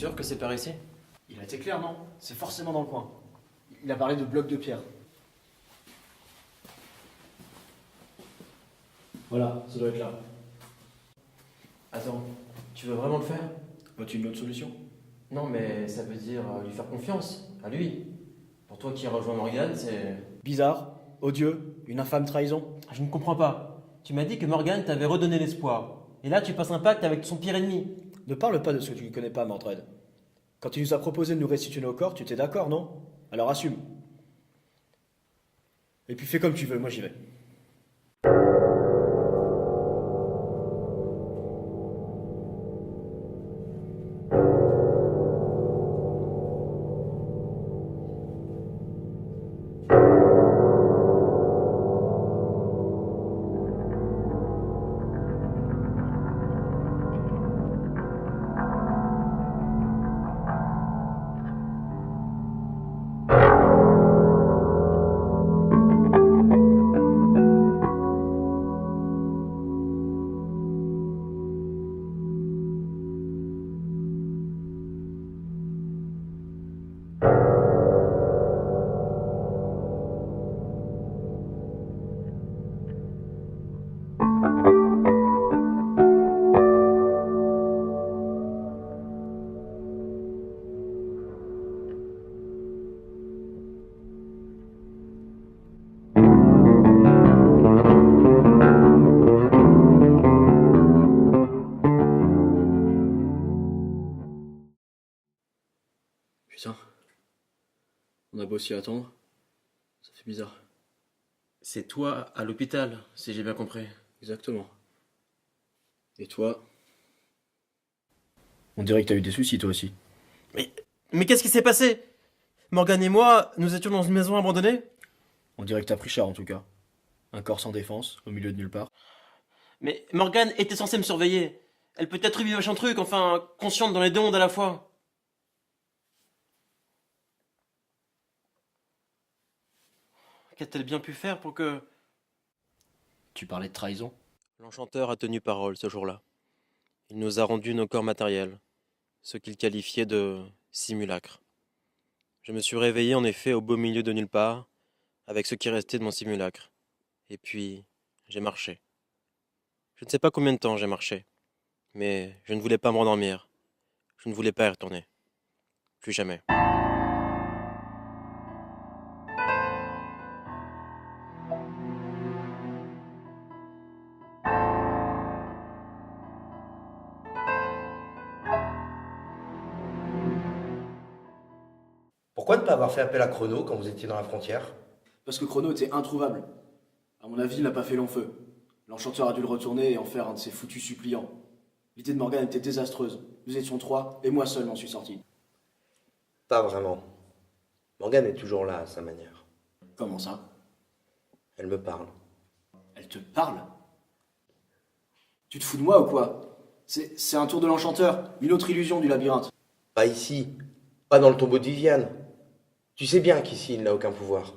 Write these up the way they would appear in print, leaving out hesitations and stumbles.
sûr que c'est par ici? Il a été clair, non? C'est forcément dans le coin. Il a parlé de blocs de pierre. Voilà, ça doit être là. Attends, tu veux vraiment le faire? As-tu une autre solution? Non, mais ça veut dire lui faire confiance, à lui. Pour toi qui rejoins Morgane, c'est... Bizarre, odieux, une infâme trahison. Je ne comprends pas. Tu m'as dit que Morgane t'avait redonné l'espoir. Et là, tu passes un pacte avec son pire ennemi. Ne parle pas de ce que tu ne connais pas, Mordred. Quand il nous a proposé de nous restituer nos corps, tu étais d'accord, non? Alors assume. Et puis fais comme tu veux, moi j'y vais. Putain. On a beau s'y attendre. Ça fait bizarre. C'est toi à l'hôpital, si j'ai bien compris. Exactement. Et toi? On dirait que t'as eu des soucis toi aussi. Mais qu'est-ce qui s'est passé? Morgane et moi, nous étions dans une maison abandonnée? On dirait que t'as pris cher en tout cas. Un corps sans défense, au milieu de nulle part. Mais Morgane était censée me surveiller. Elle peut être eu machin truc, enfin, consciente dans les deux mondes à la fois. Qu'a-t-elle bien pu faire pour que... Tu parlais de trahison? L'enchanteur a tenu parole ce jour-là. Il nous a rendu nos corps matériels, ce qu'il qualifiait de simulacre. Je me suis réveillé en effet au beau milieu de nulle part, avec ce qui restait de mon simulacre. Et puis, j'ai marché. Je ne sais pas combien de temps j'ai marché, mais je ne voulais pas me rendormir. Je ne voulais pas y retourner. Plus jamais. Pourquoi ne pas avoir fait appel à Chrono quand vous étiez dans la frontière? Parce que Chrono était introuvable. À mon avis, il n'a pas fait long feu. L'enchanteur a dû le retourner et en faire un de ses foutus suppliants. L'idée de Morgane était désastreuse. Nous étions trois, et moi seul m'en suis sorti. Pas vraiment. Morgane est toujours là à sa manière. Comment ça? Elle me parle. Elle te parle? Tu te fous de moi ou quoi? C'est un tour de l'enchanteur, une autre illusion du labyrinthe. Pas ici. Pas dans le tombeau de Viviane. Tu sais bien qu'ici il n'a aucun pouvoir.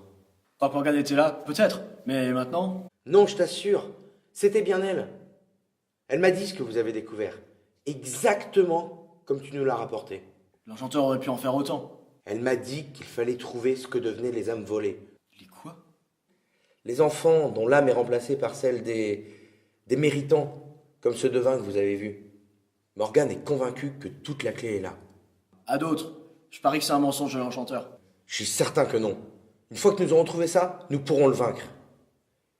Quand Morgane était là, peut-être, mais maintenant... Non, je t'assure. C'était bien elle. Elle m'a dit ce que vous avez découvert. Exactement comme tu nous l'as rapporté. L'enchanteur aurait pu en faire autant. Elle m'a dit qu'il fallait trouver ce que devenaient les âmes volées. Les quoi? Les enfants dont l'âme est remplacée par celle des méritants, comme ceux de vin que vous avez vus. Morgane est convaincue que toute la clé est là. À d'autres. Je parie que c'est un mensonge de l'enchanteur. Je suis certain que non. Une fois que nous aurons trouvé ça, nous pourrons le vaincre.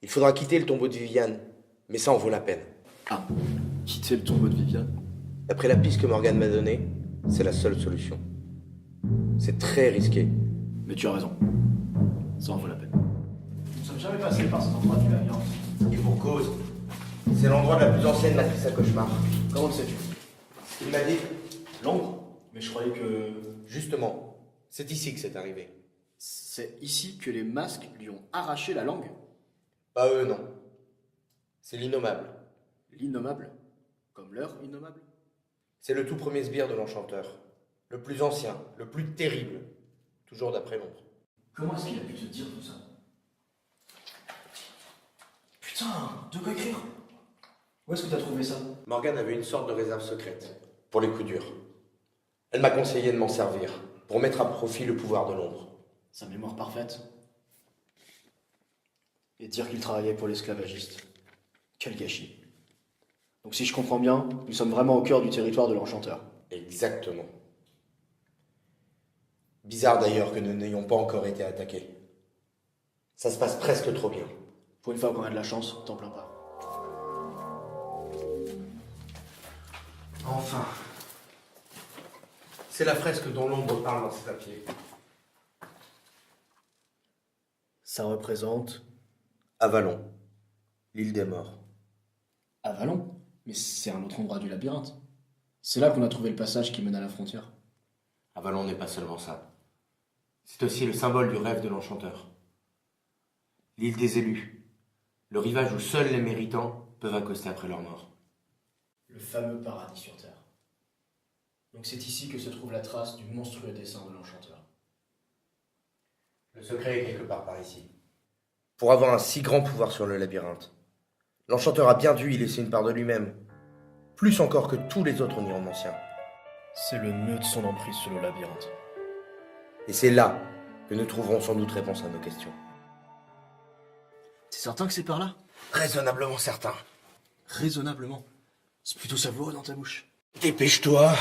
Il faudra quitter le tombeau de Viviane, mais ça en vaut la peine. Ah, quitter le tombeau de Viviane? D'après la piste que Morgane m'a donnée, c'est la seule solution. C'est très risqué. Mais tu as raison. Ça en vaut la peine. Nous ne sommes jamais passés par cet endroit du labyrinthe. Et pour cause, c'est l'endroit de la plus ancienne matrice à cauchemar. Comment le sais-tu? Il m'a dit, L'ombre? Mais je croyais que... justement, c'est ici que c'est arrivé. C'est ici que les masques lui ont arraché la langue? Pas eux, non. C'est l'innommable. L'innommable? Comme l'heure innommable? C'est le tout premier sbire de l'enchanteur. Le plus ancien, le plus terrible. Toujours d'après l'ombre. Comment est-ce qu'il a pu te dire tout ça? Putain, de quoi écrire? Où est-ce que t'as trouvé ça? Morgane avait une sorte de réserve secrète, pour les coups durs. Elle m'a conseillé de m'en servir, pour mettre à profit le pouvoir de l'ombre. Sa mémoire parfaite. Et dire qu'il travaillait pour l'esclavagiste. Quel gâchis. Donc si je comprends bien, nous sommes vraiment au cœur du territoire de l'Enchanteur. Exactement. Bizarre d'ailleurs que nous n'ayons pas encore été attaqués. Ça se passe presque trop bien. Pour une fois qu'on a de la chance, t'en plains pas. Enfin. C'est la fresque dont l'ombre parle dans ces papiers. Ça représente... Avalon, l'île des morts. Avalon? Mais c'est un autre endroit du labyrinthe. C'est là qu'on a trouvé le passage qui mène à la frontière. Avalon n'est pas seulement ça. C'est aussi le symbole du rêve de l'Enchanteur. L'île des élus, le rivage où seuls les méritants peuvent accoster après leur mort. Le fameux paradis sur Terre. Donc c'est ici que se trouve la trace du monstrueux dessin de l'Enchanteur. Le secret est quelque part par ici. Pour avoir un si grand pouvoir sur le labyrinthe, l'Enchanteur a bien dû y laisser une part de lui-même, plus encore que tous les autres néromanciens. C'est le nœud de son emprise sur le labyrinthe. Et c'est là que nous trouverons sans doute réponse à nos questions. T'es certain que c'est par là? Raisonnablement certain. Raisonnablement. C'est plutôt savoureux dans ta bouche. Dépêche-toi.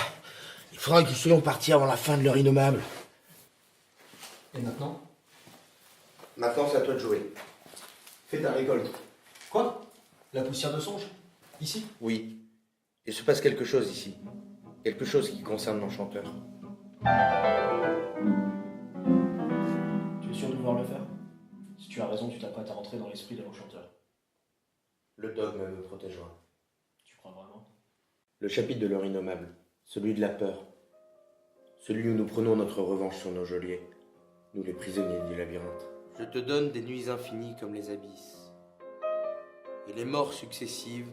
Il faudra que nous soyons partis avant la fin de l'heure innommable. Et maintenant? Maintenant, c'est à toi de jouer. Fais ta récolte. Quoi? La poussière de songe? Ici? Oui. Il se passe quelque chose ici. Quelque chose qui concerne l'Enchanteur. Tu es sûr de vouloir le faire? Si tu as raison, tu t'apprêtes à rentrer dans l'esprit de l'Enchanteur. Le dogme me protégera. Tu crois vraiment? Le chapitre de l'heure innommable. Celui de la peur. Celui où nous prenons notre revanche sur nos geôliers. Nous les prisonniers du labyrinthe. Je te donne des nuits infinies comme les abysses. Et les morts successives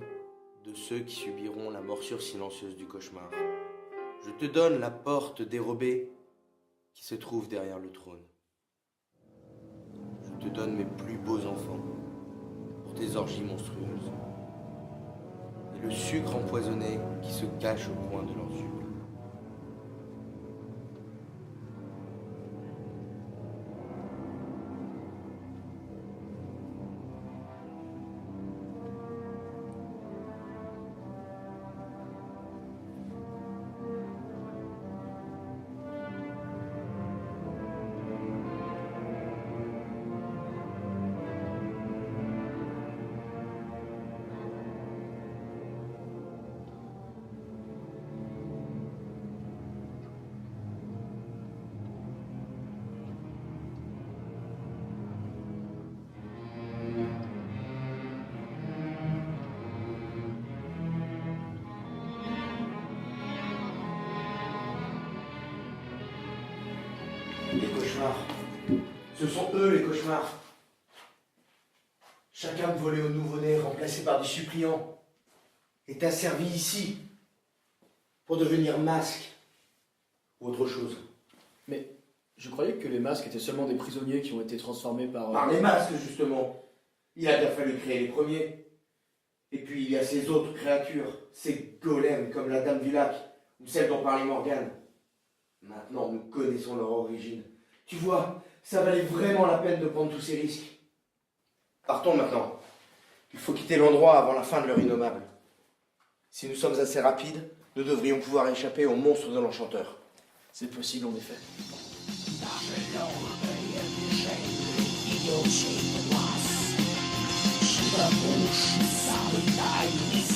de ceux qui subiront la morsure silencieuse du cauchemar. Je te donne la porte dérobée qui se trouve derrière le trône. Je te donne mes plus beaux enfants pour tes orgies monstrueuses. Et le sucre empoisonné qui se cache au coin de leurs yeux. Les cauchemars. Ce sont eux les cauchemars. Chacun de volé au nouveau-né, remplacé par des suppliants, est asservi ici pour devenir masque ou autre chose. Mais je croyais que les masques étaient seulement des prisonniers qui ont été transformés par... Par les masques, justement. Il a bien fallu créer les premiers. Et puis il y a ces autres créatures, ces golems comme la Dame du Lac ou celle dont parlait Morgane. Maintenant, nous connaissons leur origine. Tu vois, ça valait vraiment la peine de prendre tous ces risques. Partons maintenant. Il faut quitter l'endroit avant la fin de l'heure innommable. Si nous sommes assez rapides, nous devrions pouvoir échapper au monstre de l'Enchanteur. C'est possible en effet. She